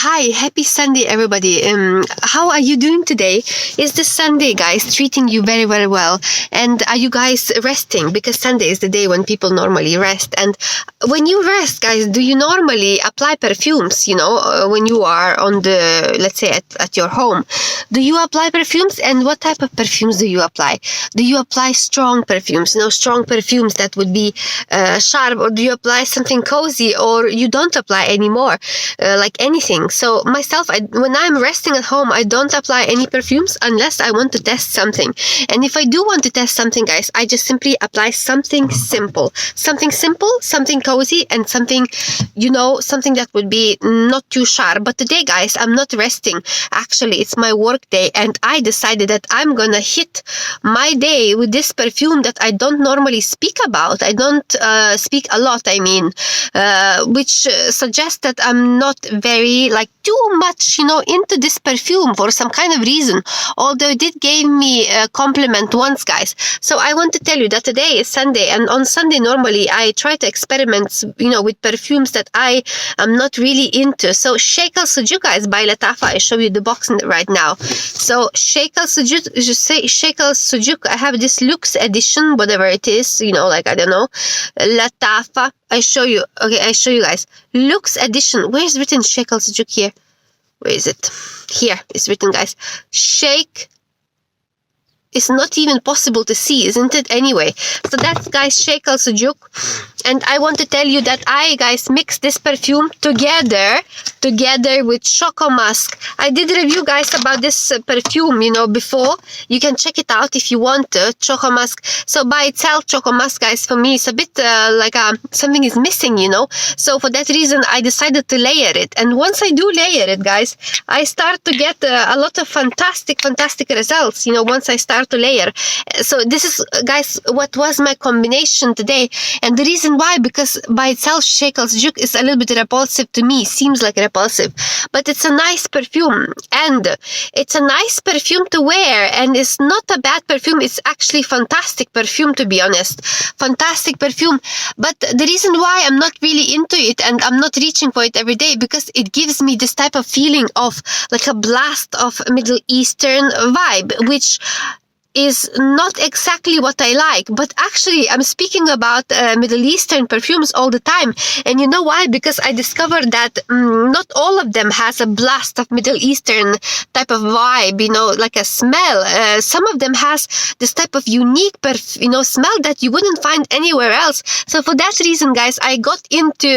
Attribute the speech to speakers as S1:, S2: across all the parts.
S1: Hi, happy Sunday, everybody. How are you doing today? Is this Sunday, guys, treating you very, very well? And are you guys resting? Because Sunday is the day when people normally rest. And when you rest, guys, do you normally apply perfumes, when you are on the, let's say, at your home? Do you apply perfumes? And what type of perfumes do you apply? Do you apply strong perfumes, strong perfumes that would be sharp? Or do you apply something cozy, or you don't apply anymore, like anything? So myself, when I'm resting at home, I don't apply any perfumes unless I want to test something. And if I do want to test something, guys, I just simply apply something simple, something cozy, and something, something that would be not too sharp. But today, guys, I'm not resting. Actually, it's my work day, and I decided that I'm gonna hit my day with this perfume that I don't normally speak about. I don't speak a lot, which suggests that I'm not very too much into this perfume for some kind of reason, although it did give me a compliment once, guys. So I want to tell you that today is Sunday, and on Sunday normally I try to experiment with perfumes that I am not really into. So Sheikh Shuyukh, guys, by LATTAFA. I show you the box right now. So Sheikh Shuyukh, I have this luxe edition, whatever it is, I don't know, LATTAFA. I show you, guys. Luxe edition. Where is written Sheikh Shuyukh here? Where is it? Here it's written, guys. Sheikh. It's not even possible to see, isn't it? Anyway, so that's, guys, Sheikh Shuyukh. And I want to tell you that I, guys, mix this perfume together with Choco Musk. I did review, guys, about this perfume, before. You can check it out if you want to. Choco Musk. So by itself, Choco Musk, guys, for me, it's a bit something is missing, So for that reason, I decided to layer it. And once I do layer it, guys, I start to get a lot of fantastic results, once I start to layer. So this is, guys, what was my combination today. And the reason why, because by itself Sheikh Shuyukh is a little bit repulsive to me, seems like repulsive, but it's a nice perfume, and it's a nice perfume to wear, and it's not a bad perfume. It's actually fantastic perfume, to be honest. Fantastic perfume. But the reason why I'm not really into it and I'm not reaching for it every day, because it gives me this type of feeling of like a blast of Middle Eastern vibe, which is not exactly what I like. But actually, I'm speaking about Middle Eastern perfumes all the time. And you know why? Because I discovered that not all of them has a blast of Middle Eastern type of vibe, like a smell. Some of them has this type of unique smell that you wouldn't find anywhere else. So for that reason, guys, I got into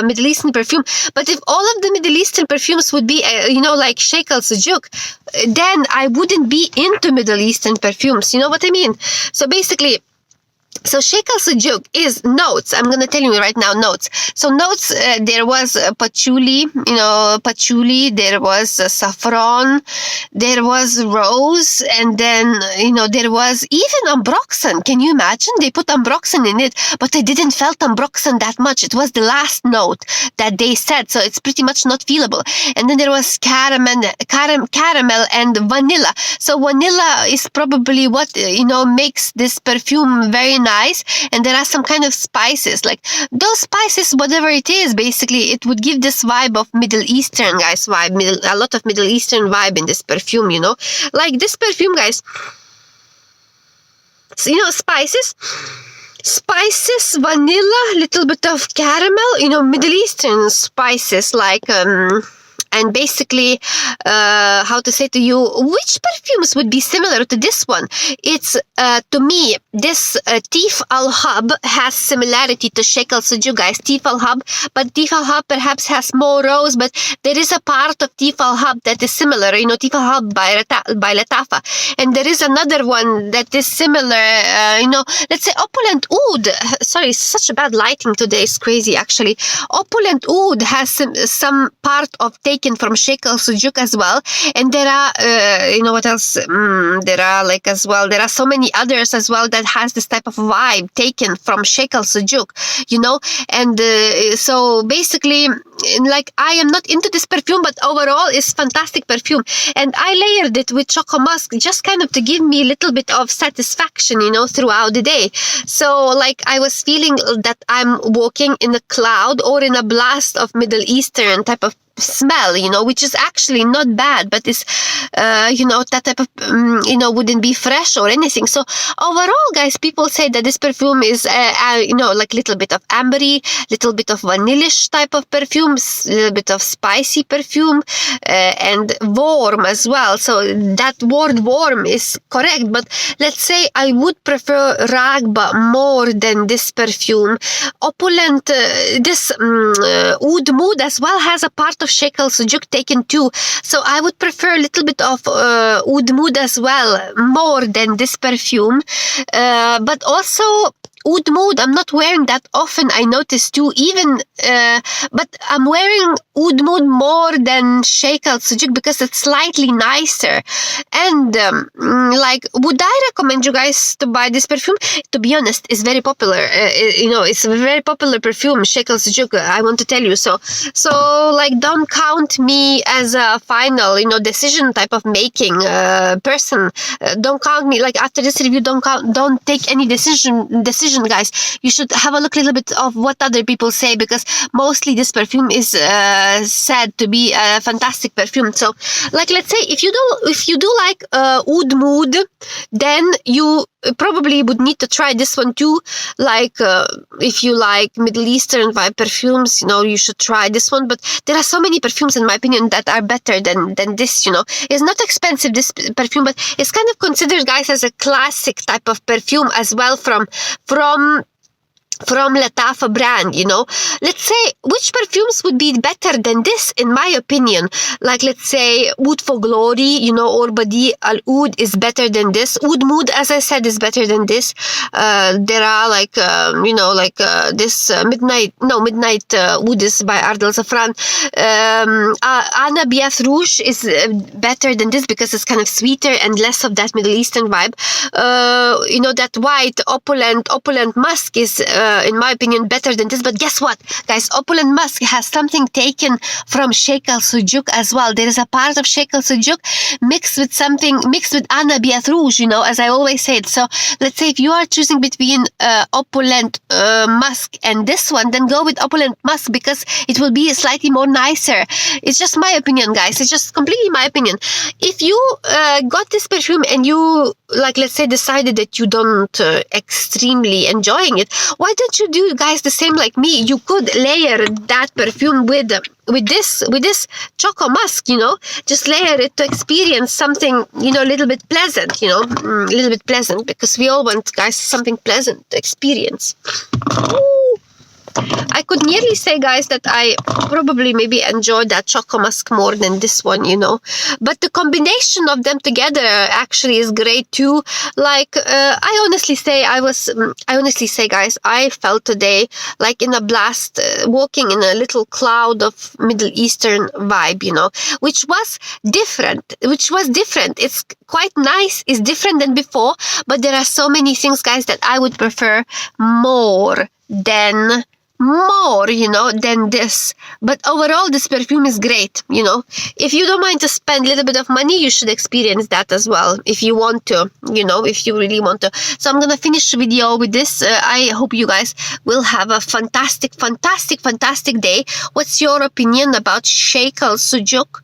S1: Middle Eastern perfume. But if all of the Middle Eastern perfumes would be, like Sheikh Shuyukh, then I wouldn't be into Middle Eastern perfumes. You know what I mean? So basically, Sheikh Shuyukh is notes. I'm going to tell you right now, notes. So notes, there was patchouli, there was saffron, there was rose, and then, there was even ambroxan. Can you imagine? They put ambroxan in it, but I didn't felt ambroxan that much. It was the last note that they said, so it's pretty much not feelable. And then there was caramel and vanilla. So vanilla is probably what, makes this perfume very nice. And there are some kind of spices, like those spices, whatever it is, basically it would give this vibe of Middle Eastern, guys, vibe, a lot of Middle Eastern vibe in this perfume, like this perfume, guys, spices, vanilla, little bit of caramel, Middle Eastern spices, like and basically, how to say to you, which perfumes would be similar to this one? It's, to me, this Tif Al-Hab has similarity to Sheikh Shuyukh, guys. Tif Al-Hab, but Tif Al-Hab perhaps has more rose, but there is a part of Tif Al-Hab that is similar, Tif Al-Hab by LATTAFA. And there is another one that is similar, let's say Opulent Oud. Sorry, such a bad lighting today. It's crazy, actually. Opulent Oud has some part of taken from Sheikh Shuyukh as well. And there are, what else? There are there are so many others as well that has this type of vibe taken from Sheikh Shuyukh, and so basically, I am not into this perfume, but overall it's fantastic perfume. And I layered it with Choco Musk just kind of to give me a little bit of satisfaction, throughout the day. So I was feeling that I'm walking in a cloud or in a blast of Middle Eastern type of smell, you know, which is actually not bad, but it's you know, that type of you know, wouldn't be fresh or anything. So overall, guys, people say that this perfume is you know, like little bit of ambery, little bit of vanillish type of perfume, little bit of spicy perfume, and warm as well. So that word warm is correct, but let's say I would prefer Ragba more than this perfume. Opulent, this Oud Mood as well has a part of Sheikh Shuyukh taken too, so I would prefer a little bit of Oud Mood as well more than this perfume, but also Oud Mood I'm not wearing that often, I noticed too, even but I'm wearing Oud Mood more than Sheikh Shuyukh because it's slightly nicer. And like, would I recommend you guys to buy this perfume? To be honest, it's very popular. You know, it's a very popular perfume, Sheikh Shuyukh, I want to tell you. So like, don't count me as a final, you know, decision type of making person. Don't count me, like, after this review, don't take any decision, guys. You should have a look a little bit of what other people say, because mostly this perfume is said to be a fantastic perfume. So, like, let's say if you do like Oud Mood, then you probably would need to try this one too. Like, if you like Middle Eastern vibe perfumes, you know, you should try this one. But there are so many perfumes, in my opinion, that are better than this. You know, it's not expensive, this perfume, but it's kind of considered, guys, as a classic type of perfume as well from LATTAFA brand, you know. Let's say, which perfumes would be better than this, in my opinion? Like, let's say Oud for Glory, you know, or Badi Al Oud is better than this. Oud Mood, as I said, is better than this. There are like, you know, like this Midnight Oud is by Ardal Safran. Ana Biath Rouge is better than this because it's kind of sweeter and less of that Middle Eastern vibe. You know, that white Opulent Musk is in my opinion better than this. But guess what, guys, Opulent Musk has something taken from Sheikh Shuyukh as well. There is a part of Sheikh Shuyukh mixed with Ana Biath Rouge, you know, as I always said. So let's say if you are choosing between Opulent Musk and this one, then go with Opulent Musk because it will be slightly more nicer. It's just my opinion, guys. It's just completely my opinion. If you got this perfume and you, like, let's say, decided that you don't extremely enjoying it, why don't you do, guys, the same like me? You could layer that perfume with this Choco Musk, you know, just layer it to experience something, you know, a little bit pleasant, you know, a little bit pleasant, because we all want, guys, something pleasant to experience. Ooh. I could nearly say, guys, that I probably maybe enjoyed that Choco Musk more than this one, you know. But the combination of them together actually is great too. Like, I honestly say, guys, I felt today like in a blast, walking in a little cloud of Middle Eastern vibe, you know, which was different. It's quite nice. It's different than before, but there are so many things, guys, that I would prefer more, you know, than this. But overall, this perfume is great, you know. If you don't mind to spend a little bit of money, you should experience that as well, if you want to, you know, if you really want to. So I'm gonna finish the video with this. I hope you guys will have a fantastic day. What's your opinion about Sheikh Shuyukh?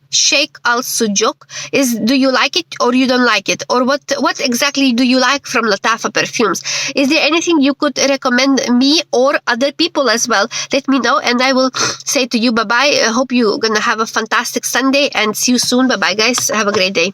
S1: Do you like it or you don't like it? Or what exactly do you like from LATTAFA perfumes? Is there anything you could recommend me or other people as well? Let me know, and I will say to you bye-bye. I hope you're gonna have a fantastic Sunday, and see you soon. Bye-bye, guys. Have a great day.